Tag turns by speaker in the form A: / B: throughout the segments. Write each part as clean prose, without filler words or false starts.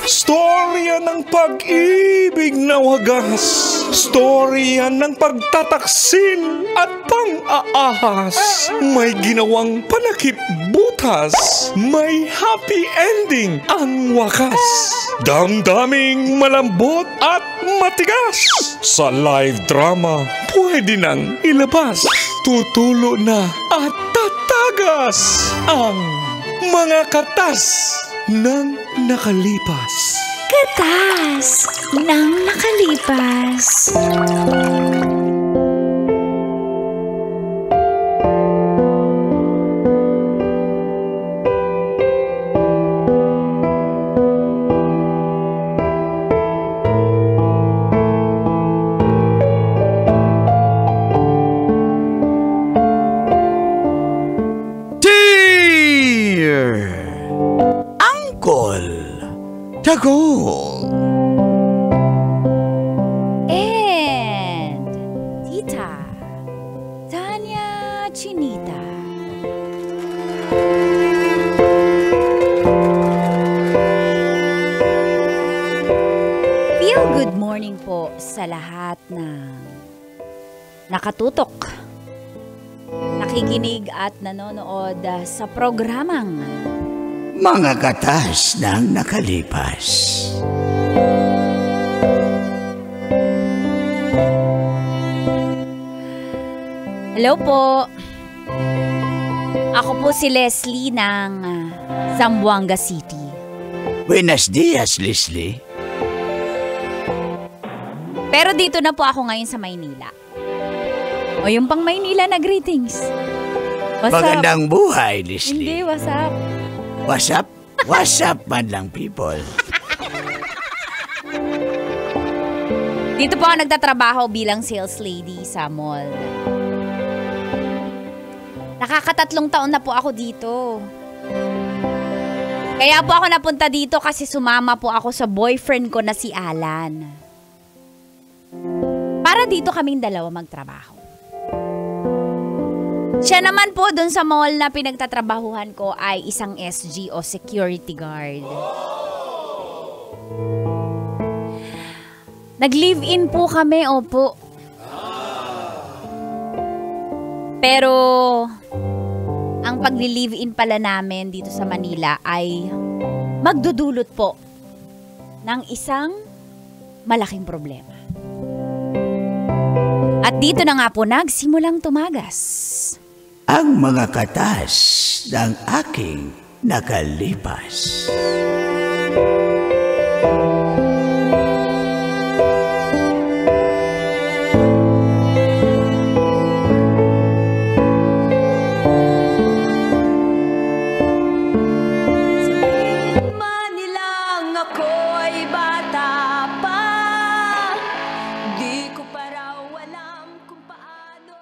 A: Storya ng pag-ibig na wagas. Storya ng pagtataksil at pang-aahas. May ginawang panakip butas. May happy ending ang wakas. Damdaming malambot at matigas. Sa live drama, pwede nang ilabas. Tutulo na at tatagas ang mga katas ng nakalipas.
B: Katas ng nakalipas.
C: Tagol.
B: And Tita Tanya Chinita. Feel good morning po sa lahat ng nakatutok, nakikinig at nanonood sa programang
C: Mga Katas ng Nakalipas.
B: Hello po. Ako po si Leslie ng Zamboanga City.
C: Buenos dias, Leslie.
B: Pero dito na po ako ngayon sa Maynila. O yung pang Maynila na greetings. What's
C: Magandang
B: up?
C: buhay, Leslie.
B: Hindi, what's up?
C: What's up? What's up, madlang people?
B: Dito po ako nagtatrabaho bilang sales lady sa mall. Nakakatatlong taon na po ako dito. Kaya po ako napunta dito kasi sumama po ako sa boyfriend ko na si Alan. Para dito kaming dalawa magtrabaho. Siya naman po dun sa mall na pinagtatrabahuhan ko ay isang SG o security guard. Nag-live-in po kami, opo. Pero ang pag-live-in pala namin dito sa Manila ay magdudulot po ng isang malaking problema. At dito na nga po nagsimulang tumagas
C: Ang mga katas ng aking nakalipas.
D: Manilang ako'y bata pa, di ko pa raw alam kung paano.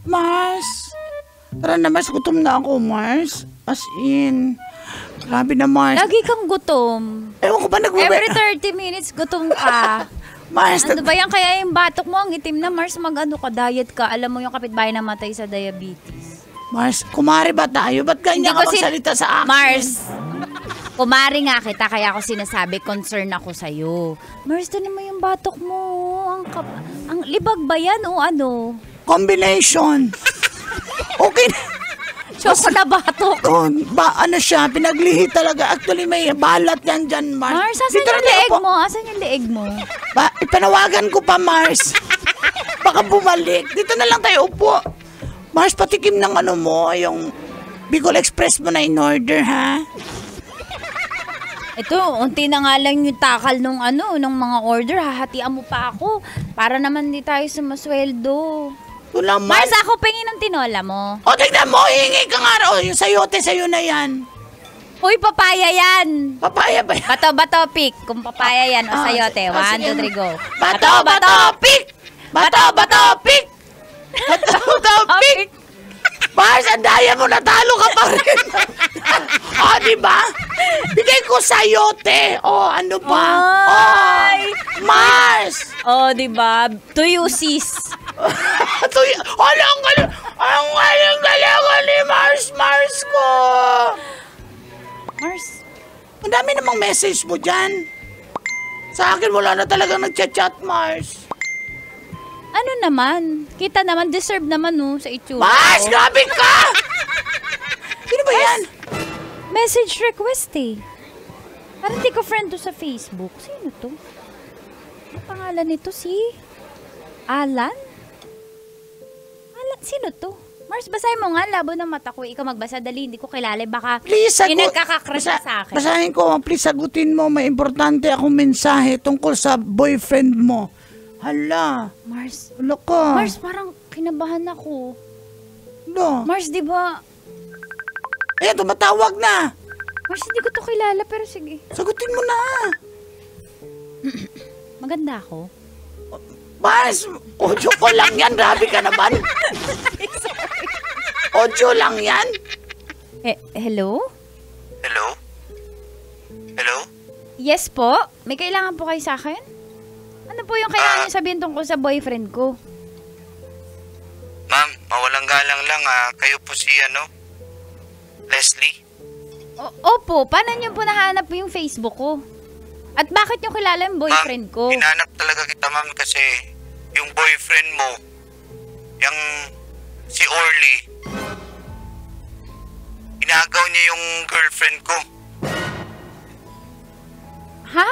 C: Mars! Tara na, Mars. Gutom na ako, Mars. As in, grabe na, Mars.
B: Lagi kang gutom.
C: Ewan ko ba
B: Every 30 minutes gutom ka.
C: Mars,
B: Ano ba yan? Kaya yung batok mo, ang itim na, Mars, mag-ano ka, diet ka. Alam mo yung kapitbahay namatay sa diabetes.
C: Mars, kumari ba tayo? Ba't ganyan ka magsalita sa akin?
B: Mars, kumari nga kita, kaya ako sinasabi, concern ako sa'yo. Mars, tanin mo yung batok mo. Ang libag ba yan o ano?
C: Combination. Okay na.
B: Choco na batok.
C: Ano siya, pinaglihi talaga. Actually, may balat yan dyan, Mars.
B: Mars, asan yung leeg mo? Asan yung leeg mo?
C: Ipanawagan ko pa, Mars. Baka bumalik. Dito na lang tayo upo. Mars, patikim ng ano mo, yung Bicol Express mo na in order, ha?
B: Ito, unti na nga lang yung takal nung mga order. Hahatian mo pa ako. Para naman di tayo sumasweldo. Mars, ako pingin ng tinola mo.
C: O, tignan mo, hihingi ka nga. O, yung sayote sa'yo na yan.
B: Uy, papaya yan.
C: Papaya ba yan?
B: Bato, pick. Kung papaya yan o sayote.
C: Ah,
B: 1,
C: sige.
B: 2, 3, go.
C: Bato, pick! Bato, pick! Bato, pick! Mars, ang daya mo, natalo ka pa rin. Di ba? Bigay ko sayote. Ano pa?
B: Ay!
C: Mars!
B: Diba? To you, sis.
C: Ang galing ni Mars ko.
B: Mars,
C: Ang dami namang message mo dyan. Sa akin, wala na talagang nagchat-chat, Mars.
B: ano naman? Kita naman, deserve naman sa itsura.
C: Mars, grabe ka! Sino ba yan?
B: Message request Parang di ko friend to sa Facebook. Sino to? Ang pangalan nito si... Alan? Sino to? Mars, basahin mo nga. Labo ng mata ko. Ikaw magbasa. Dali, hindi ko kilala. Baka
C: Please,
B: may nagkakakrush sa akin.
C: Basahin ko, please sagutin mo. May importante akong mensahe tungkol sa boyfriend mo. Hala,
B: Mars,
C: wala ka.
B: Mars, parang kinabahan ako.
C: Hala.
B: Mars, di ba?
C: Ayan, tumatawag na.
B: Mars, hindi ko to kilala, pero sige.
C: Sagutin mo na.
B: Maganda ako.
C: Mars, audio ko lang yan. Grabe ka naman. Audio lang yan.
B: Hello?
E: Hello? Hello?
B: Yes po? May kailangan po kayo sa akin? Ano po yung kailangan niyo sabihin tungkol sa boyfriend ko?
E: Ma'am, mawalang galang lang kayo po si Leslie?
B: Opo, paano niyo po nahanap yung Facebook ko? At bakit niyo kilala yung boyfriend ko?
E: Hinanap talaga kita, ma'am, kasi yung boyfriend mo, yung si Orly, inagaw niya yung girlfriend ko.
B: Ha?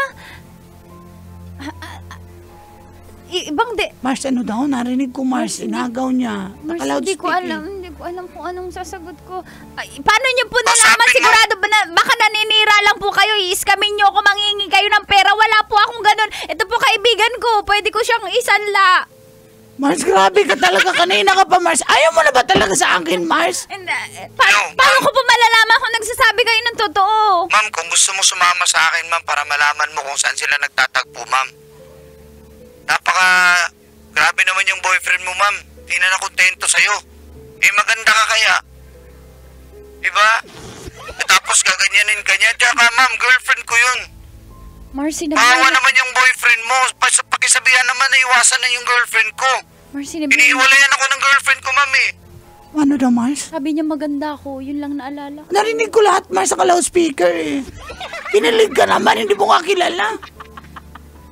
B: Ibang
C: Mars, ano daw? Narinig ko, Mars. Inagaw niya.
B: Mars, hindi ko alam kung anong sasagot ko. Paano niyo po
E: Sabi
B: nalaman?
E: mo-
B: Sigurado ba na baka naninira lang po kayo, i-scamin niyo ako, manghingi kayo ng pera. Wala po akong ganun. Ito po kaibigan ko, pwede ko siyang isanla.
C: Mars, grabe ka talaga. Kanina ka pa, Mars. Ayaw mo na ba talaga sa akin, Mars?
B: And,
E: No,
B: paano
E: ma'am.
B: ko po malalaman kung nagsasabi kayo ng totoo?
E: Ma'am, kung gusto mo sumama sa akin, ma'am, para malaman mo kung saan sila nagtatagpo, ma'am. Grabe naman yung boyfriend mo, ma'am. Di na nakontento sa'yo. Maganda ka kaya. Diba? Tapos gaganyanin ka niya. Tsaka, ma'am, girlfriend ko yun.
B: Marcy,
E: Bawa naman yung boyfriend mo. Pakisabihan naman na iwasan na yung girlfriend ko.
B: Marcy,
E: Iniiwalayan ako ng girlfriend ko, ma'am
C: Ano daw, Mars?
B: sabi niya maganda ako. Yun lang naalala ko.
C: Narinig ko lahat, Mars, sa loudspeaker Kinilig ka naman, hindi mo nga kilala.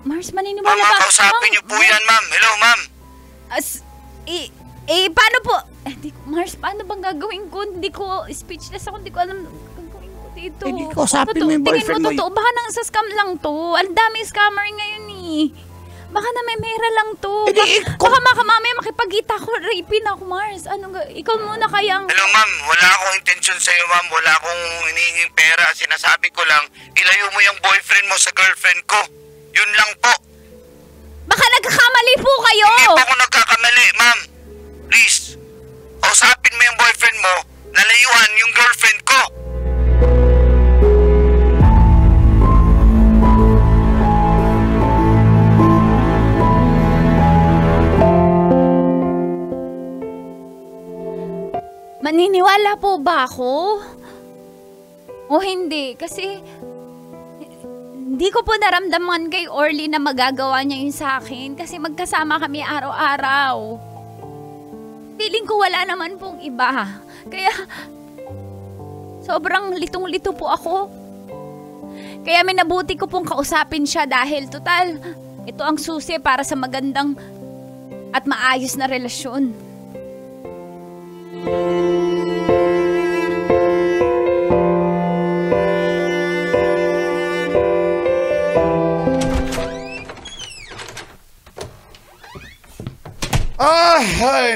B: Mars,
E: Ma'am,
B: maniniwala ba?
E: kausapin niyo po yan, ma'am. Hello, ma'am.
B: Paano po? Mars, paano bang gagawin ko? Hindi ko, speechless ako, hindi ko alam gagawin ko dito.
C: Hindi ko kausapin mo yung boyfriend mo.
B: Tingin mo totoo, baka nang sa scam lang to. Ang dami scammer ngayon Baka na may mera lang to. Baka mamaya makipagkita ko, rapin ako, Mars. Ikaw muna kayang...
E: Hello, ma'am. Wala akong intensyon sa'yo, ma'am. Wala akong hinihinging pera. Sinasabi ko lang, ilayo mo yung boyfriend mo sa girlfriend ko. Yun lang po.
B: Baka nagkakamali po kayo!
E: Hindi po ako nagkakamali, ma'am. Please, kausapin mo yung boyfriend mo, nalayuan yung girlfriend ko.
B: Maniniwala po ba ako? O hindi? Kasi hindi ko po naramdaman kay Orly na magagawa niya yun sa akin kasi magkasama kami araw-araw. Feeling ko wala naman pong iba. Kaya sobrang litong-lito po ako. Kaya minabuti ko pong kausapin siya dahil total, ito ang susi para sa magandang at maayos na relasyon.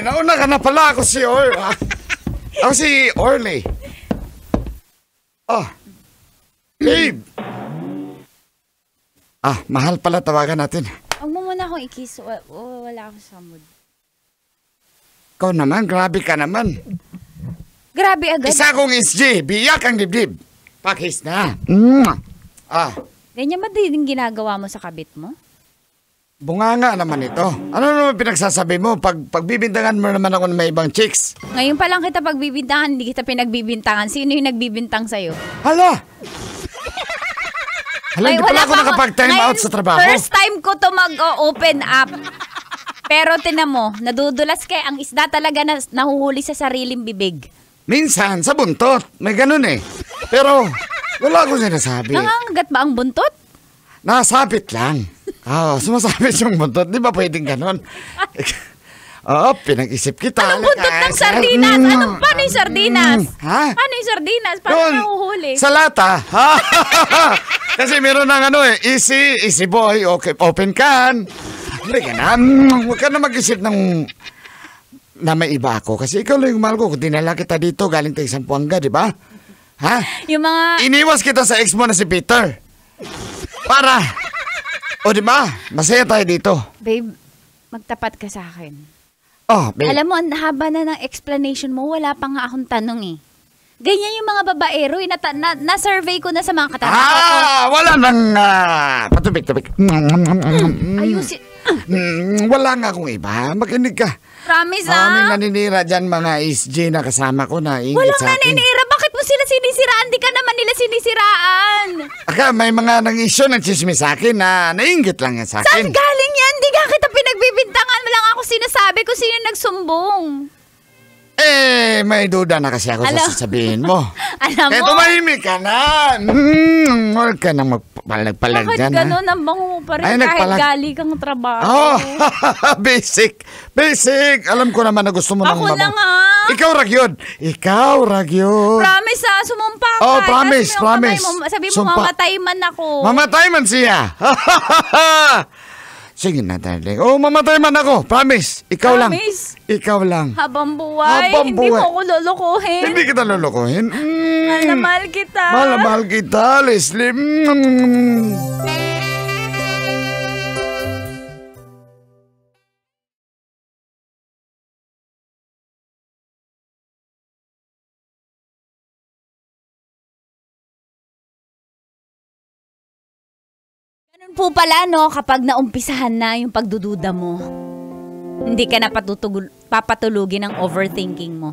A: Nauna ka na pala. Ako si Orly. Babe. Mahal pala tawagan natin.
B: Huwag mo muna akong i-kiss. Wala akong sa mood.
A: Ikaw naman, grabe ka naman.
B: Grabe agad.
A: Isa kong SJ, biyak ang dibdib. Pakis na.
B: Ganyan ba din ginagawa mo sa kabit mo?
A: Bunganga naman ito. Ano naman pinagsasabi mo? Pagbibintangan mo naman ako ng may ibang chicks.
B: Ngayon pa lang kita pagbibintangan, hindi kita pinagbibintangan. Sino yung nagbibintang sa'yo?
A: Hala! Hala, hindi pala ako
B: pa
A: nakapag-time out sa trabaho.
B: First time ko to mag-open up. Pero tinan mo, nadudulas kay ang isda talaga na nahuhuli sa sariling bibig.
A: Minsan, sa buntot. May ganun eh. Pero, wala akong sinasabi.
B: Nangangagat ba ang buntot?
A: Nasabit lang. Sumasabit yung buntot. Di ba pwedeng ganun? Pinag-isip kita.
B: Anong buntot ng sardinas? Paano yung sardinas?
A: Ha?
B: Paano yung sardinas? Paano
A: Doon,
B: nahuhuli?
A: sa lata. Kasi meron ng easy boy, okay, open can. Hindi ka na, huwag ka na mag-isip ng na may iba ako. Kasi ikaw lang yung mahal ko. Kung dinala kita dito, galing tayo Sampuanga, di ba? Ha?
B: Yung mga...
A: Iniwas kita sa ex mo na si Peter. Para, di ba? Masaya tayo dito.
B: Babe, magtapat ka sa akin.
A: Babe.
B: Alam mo, ang haba na ng explanation mo, wala pa nga akong tanong eh. Ganyan yung mga babaero, na-survey ko na sa mga katrabaho ko.
A: Wala nang patubik-tubik.
B: Ayusin.
A: Wala nga akong iba. Makinig ka.
B: Promise
A: May naninira dyan mga SG na kasama ko na ingit
B: Walang
A: sa akin.
B: naninira. Bakit mo sila sinisiraan? Di ka naman nila sinisiraan.
A: May mga nang-issue ng chismis sa akin na nainggit lang yan sa
B: Saan
A: akin.
B: galing yan? Di ka kita pinagbibintangan mo lang ako sinasabi kung sino nagsumbong.
A: May duda na kasi ako sa sasabihin mo.
B: Alam mo?
A: Tumahimik ka na. Huwag ka nang magpalag
B: Bakit
A: dyan.
B: gano'n ang bango mo pa rin kahit gali kang trabaho?
A: Basic. Alam ko naman na gusto mo ng
B: Ako na nga.
A: Ikaw ragyod.
B: Promise sumumpa ka.
A: Promise.
B: Sabi mo,
A: Sumpa.
B: mamatay man ako.
A: Mamatay man siya. Sige na, darling. Mamatay man ako. Promise. Ikaw
B: Promise?
A: lang. Ikaw lang.
B: Habang buhay. Hindi mo ako lulukuhin.
A: Hindi kita lulukuhin.
B: Mahal kita.
A: Mahal kita, Leslie.
B: Ganun po pala, no, kapag naumpisahan na yung pagdududa mo, hindi ka na papatulugin ng overthinking mo.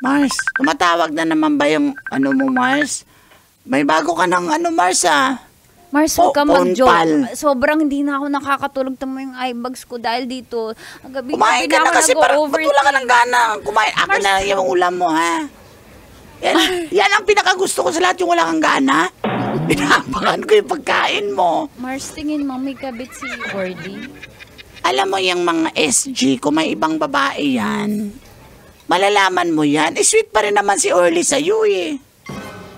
C: Mars, tumatawag na naman ba yung mo, Mars? May bago ka ng Mars,
B: Mars, huwag ka mag-joke.
C: Pal.
B: Sobrang hindi na ako nakakatulog. Tamo yung eye bags ko dahil dito. Ang gabi
C: Kumain ka na kasi parang matula ka ng gana. Kumain. Akin na yung ulam mo, ha? Yan ang pinakagusto ko sa lahat, yung wala kang gana. Pinapakan ko yung pagkain mo.
B: Mars, tingin mo, may kabit si Orly.
C: Alam mo yung mga SG, kung may ibang babae yan, malalaman mo yan. Sweet pa rin naman si Orly sa'yo, eh.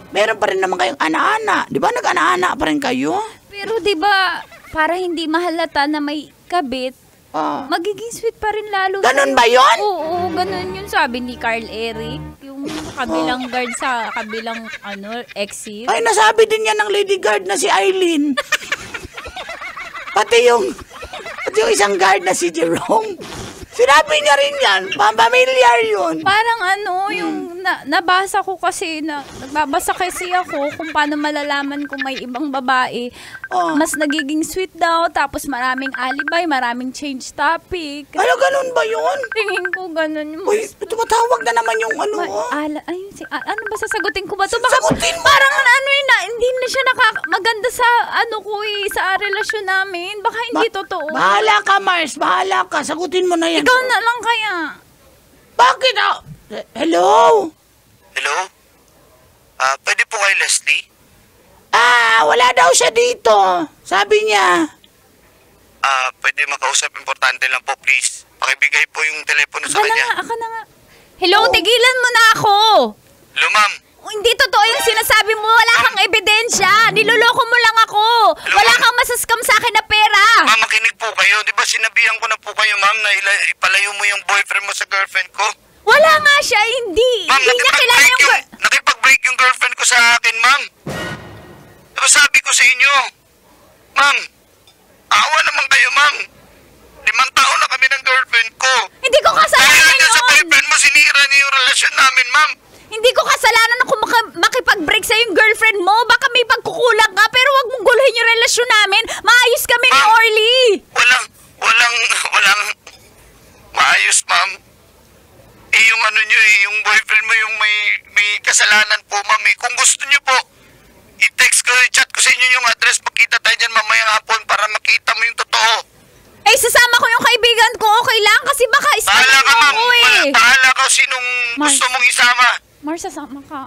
C: Meron pa rin naman kayong ana-ana. Di ba nag-ana-ana pa rin kayo?
B: Pero di ba para hindi mahalata na may kabit, magiging sweet pa rin lalo.
C: Ganun ba yun?
B: Oo, ganun yun sabi ni Carl Eric. Yung kabilang guard sa kabilang exit.
C: Ay, nasabi din yan ng lady guard na si Eileen. Pati yung isang guard na si Jerome. Sinabi niya rin yan. Pamilyar yun.
B: Parang yung nabasa ko kasi, nagbabasa kasi ako kung paano malalaman kung may ibang babae. Mas nagiging sweet daw, tapos maraming alibay, maraming change topic.
C: Ano, ganun ba yun?
B: Tingin ko ganun.
C: Uy, tumatawag na naman yung
B: Ano ba sasagutin ko ba to?
C: Sagutin mo!
B: Parang hindi na siya maganda sa sa relasyon namin. Baka hindi totoo.
C: Bahala ka, Mars. Bahala ka. Sagutin mo na yan.
B: Ikaw na lang kaya.
C: Bakit? Hello?
E: Hello? Pwede po kay Leslie?
C: Wala daw siya dito. Sabi niya.
E: Pwede makausap. Importante lang po, please. Pakibigay po yung telepono sa kanya.
B: Aka na nga. Hello, tigilan mo na ako.
E: Hello, ma'am.
B: Hindi totoo yung sinasabi mo. Wala kang ebidensya. Niloloko mo lang ako. Wala kang masaskam sa akin na pera.
E: Ma'am, makinig po kayo. Di ba sinabihan ko na po kayo, ma'am, na ipalayo mo yung boyfriend mo sa girlfriend ko?
B: Wala nga siya, hindi.
E: Ma'am,
B: Hindi niya kilala yung...
E: nakipag-break yung girlfriend ko sa akin, ma'am. Diba sabi ko sa inyo? Ma'am, awa naman kayo, ma'am. 5 taon na kami ng girlfriend ko.
B: Hindi ko
E: Dahil
B: kasalanan
E: hanggang sa
B: yun!
E: boyfriend mo, sinira niyo yung relasyon namin, ma'am.
B: Hindi ko kasalanan ako makipag-break sa yung girlfriend mo. Baka may pagkukulang ka, pero wag mong guluhin yung relasyon namin. Maayos kami ni
E: Ma'am,
B: Orly.
E: Walang maayos, ma'am. Yung ano nyo yung boyfriend mo yung may kasalanan po, ma'am. Kung gusto nyo po, i-text ko, i-chat ko sa inyo yung address. Magkita tayo dyan mamayang hapon para makita mo yung totoo.
B: Eh, sasama ko yung kaibigan ko. Okay lang kasi baka
E: Bahala
B: isama
E: ka,
B: mo
E: ma'am.
B: ako eh.
E: Bahala ka sinong
B: Mars.
E: gusto mong isama.
B: Mars, sasama ka.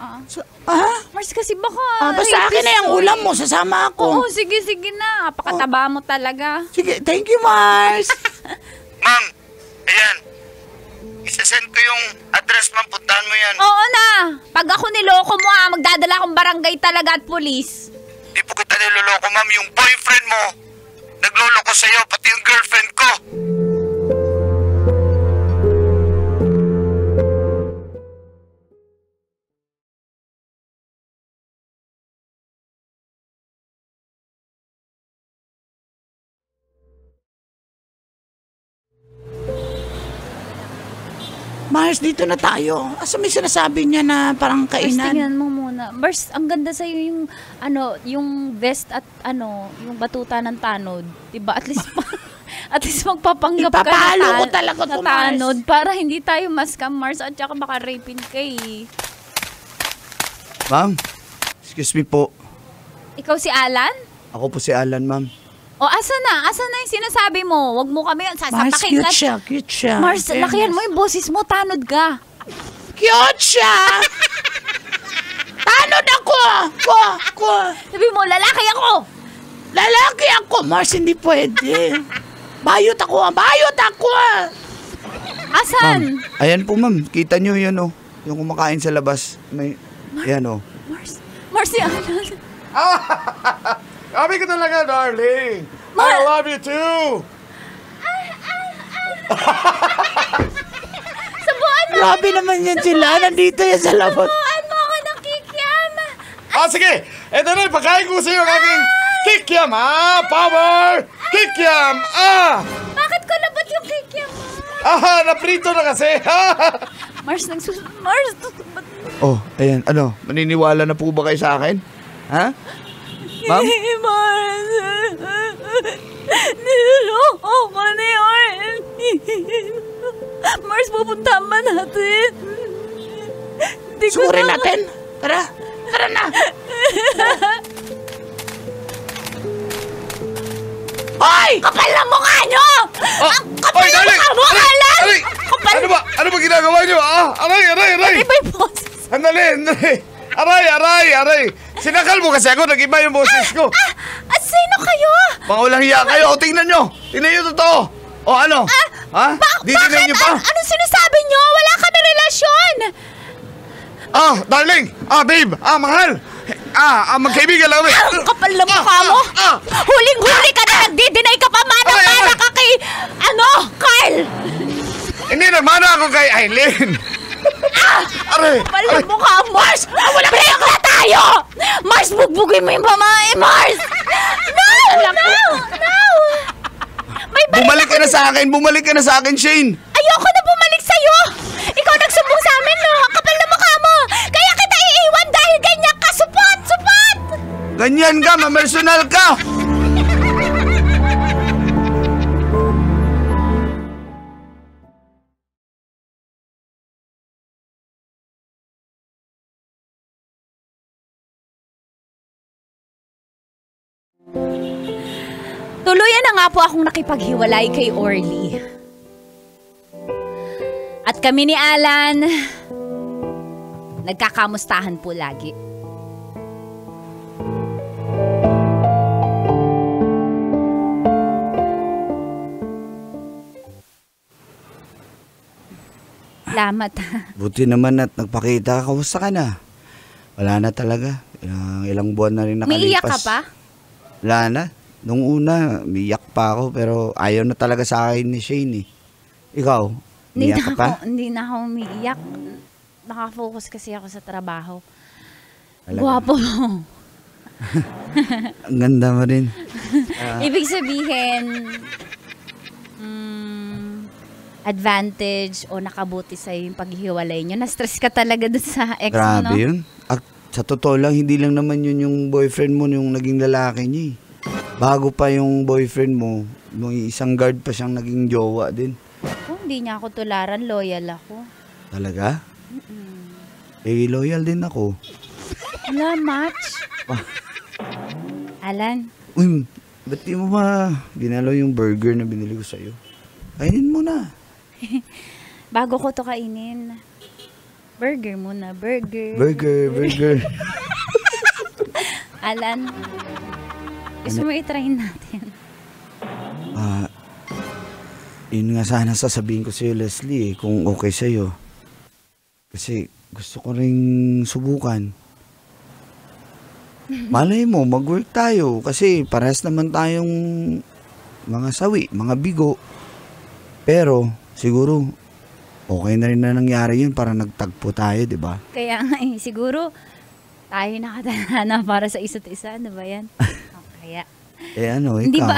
C: Ah?
B: Mars, kasi baka...
C: Basta akin na yung ulam mo, sasama
B: Oo,
C: ako.
B: sige na. Pakataba mo talaga.
C: Sige, thank you, Mars.
E: Ma'am, ayan. Isasend ko yung address, ma'am. Puntahan mo yan.
B: Oo na. Pag ako niloko mo magdadala akong barangay talaga at pulis.
E: Di po kita niloloko, ma'am. Yung boyfriend mo, nagloloko sa'yo, pati yung girlfriend ko.
C: Mars, dito na tayo. Asa may sinasabi niya na parang
B: Mars,
C: kainan?
B: tingnan mo muna. Mars, ang ganda sa'yo yung vest at yung batuta ng tanod. Diba? At least, at least magpapanggap ka
C: Ipapalo
B: na,
C: ko talaga
B: na
C: to, Mars.
B: tanod para hindi tayo maskam, Mars. At saka baka rapin ka eh.
A: Ma'am, excuse me po.
B: Ikaw si Alan?
A: Ako po si Alan, ma'am.
B: O, asa na yung sinasabi mo? Wag mo kami
C: Mars,
B: sasapakin
C: cute siya, cute siya.
B: Mars, lakihan mo yung boses mo, tanod ka.
C: Cute siya! Tanod ako! Ko!
B: Sabi mo, lalaki ako!
C: Lalaki ako! Mars, hindi pwede. Bayot ako!
B: Asan?
A: Ayan po, ma'am. Kita nyo yun, oh. Yung kumakain sa labas. May, ayan, oh.
B: Mars, si Alan.
A: Kami ko talaga, darling. I love you too.
B: Subuan mo!
C: Grabe naman yan sila. Nandito yan sa labas.
B: Subuan mo ako ng kikiam!
A: Sige. Ito na, pagkain ko sa iyo ang aking kikiam, Power! Kikiam,
B: Bakit ko labot yung kikiam mo?
A: Naprito na kasi.
B: Mars,
A: Oh, ayan. Ano, maniniwala na po ba kayo sa akin? Ha? Ma'am?
B: Mars! Niloloko ko ni Orly. Mars, pupuntahan ba natin? Hindi ko
C: Sugurin
B: na-
C: natin. Tara na. Hoy!
B: Kapal na mukha nyo! Ang kapal
A: Oy,
B: na
A: darling!
B: mukha mo, Alan!
A: Aray!
B: Kapal!
A: Ano ba ginagawa nyo? Aray!
B: Iba yung boses.
A: Sandali! Aray! Sinakal mo kasi ako, nag-iba yung boses ko.
B: At sino kayo?
A: Mga walang hiya kayo. O, tingnan nyo totoo. O, ano? Ha? Ditingnan nyo pa?
B: Anong sinasabi nyo? Wala kami relasyon!
A: Darling! Babe! Mahal! Magkaibigan lang kami.
B: Ang kapal na mukha mo! Huling-huli ka na! Nagdi-deny ka pa! Mana ka kay... Carl!
A: Hindi, nagmana ako kay Aileen. Aray!
B: Kapal na mukha mo! Mars! Break na tayo! Mars, bugbugin mo yung pamae! Mars! No! May
A: Bumalik ka na sa akin, Shane.
B: Ayoko na bumalik sa'yo! Ikaw nagsumbong sa amin, no? Ang kapal na mukha mo! Kaya kita iiwan dahil ganyan ka! Supot!
A: Ganyan ka, mamersonal ka.
B: Tuluyan na nga po akong nakipaghiwalay kay Orly. At kami ni Alan, nagkakamustahan po lagi. Salamat.
A: Buti naman at nagpakita ka. Kamusta ka na? Wala na talaga. Ilang buwan na rin nakalipas.
B: Umiiyak ka pa?
A: Wala na. Nung una, umiyak pa ako pero ayaw na talaga sa akin ni Shane. Ikaw, umiyak ka pa?
B: Hindi na ako umiiyak. Nakafocus kasi ako sa trabaho.
A: Talaga?
B: Guwapo mo.
A: Ang ganda mo rin.
B: Ibig sabihin, advantage o nakabuti sa'yo yung paghihiwalay nyo? Na-stress ka talaga dun sa ex mo,
A: Grabe
B: no?
A: yun. At sa totoo lang, hindi lang naman yun yung boyfriend mo, yung naging lalaki niya. Bago pa yung boyfriend mo, may isang guard pa siyang naging jowa din.
B: Oh, hindi niya ako tularan, loyal ako.
A: Talaga? Loyal din ako.
B: Wala, match. Alan,
A: Uy, ba't di mo ba ginalaw yung burger na binili ko sa'yo? Kainin mo na.
B: bago ko to kainin, burger muna, burger.
A: Burger.
B: Alan, gusto mo i-try natin?
A: Yun nga sana sasabihin ko sa'yo, Leslie, kung okay sa'yo. Kasi gusto ko ring subukan. Malay mo, mag-work tayo. Kasi parehas naman tayong mga sawi, mga bigo. Pero siguro, okay na rin na nangyari yun para nagtagpo tayo, di ba?
B: Kaya nga siguro, tayo nakatana para sa isa't isa, ano ba yan? Kaya,
A: Ano, ikaw?
B: hindi ba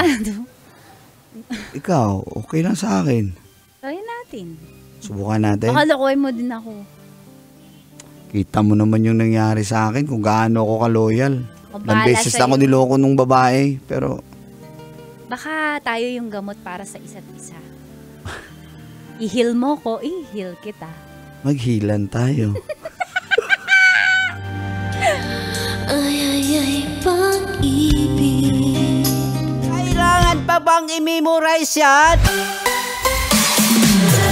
A: Ikaw, okay lang sa akin.
B: try natin.
A: Subukan natin.
B: Baka lokohin mo din ako.
A: Kita mo naman yung nangyari sa akin kung gaano ako ka-loyal. Ilang
B: Mabala
A: beses
B: sa'yo.
A: ako niloko nung babae, pero
B: Baka tayo yung gamot para sa isa't isa. I-heal mo ko, i-heal kita.
A: maghilan tayo.
C: Kailangan pa bang i-memorize yan?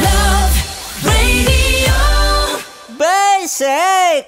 D: Love Radio.
C: Basic!